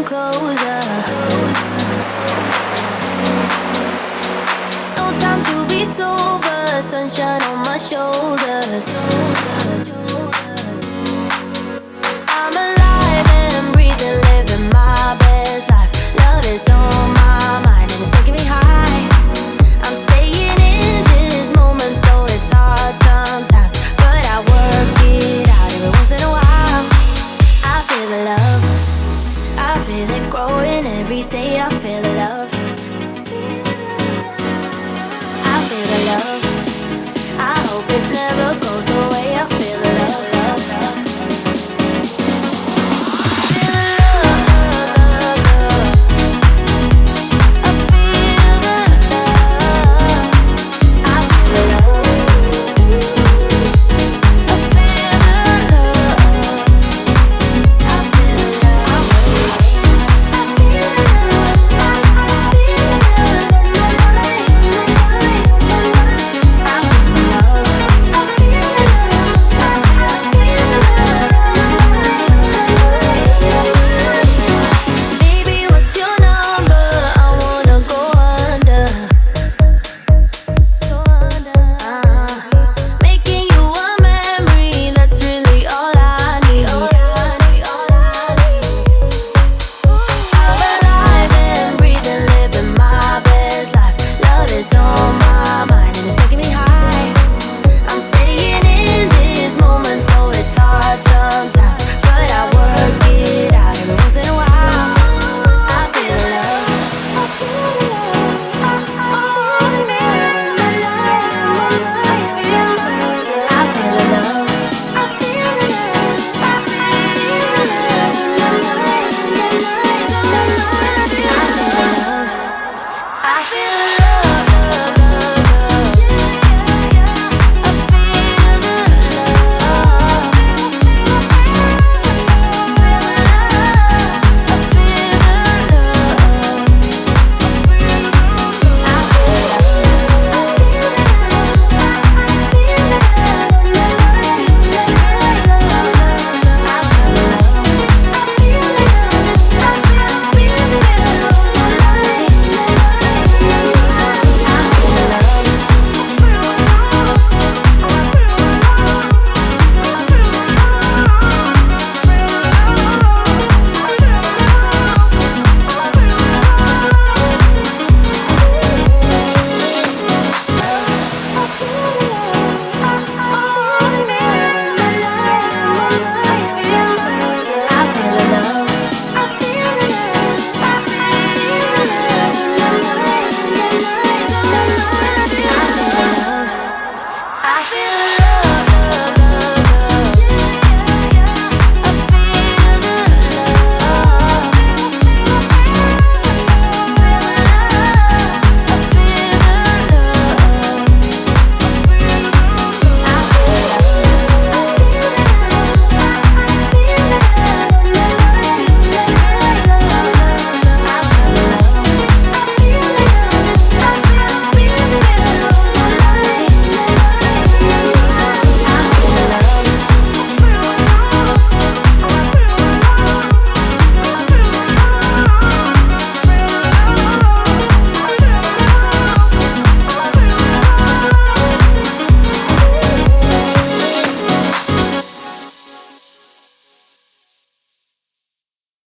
closer. No time to be sober, sunshine on my shoulders. I'm alive and I'm breathing, living my best life. Love is on my mind and it's making me high. I'm staying in this moment, though it's hard sometimes, but I work it out every once in a while. I feel the love, I feel it growing every day. I feel the love, I feel the love. I hope it never goes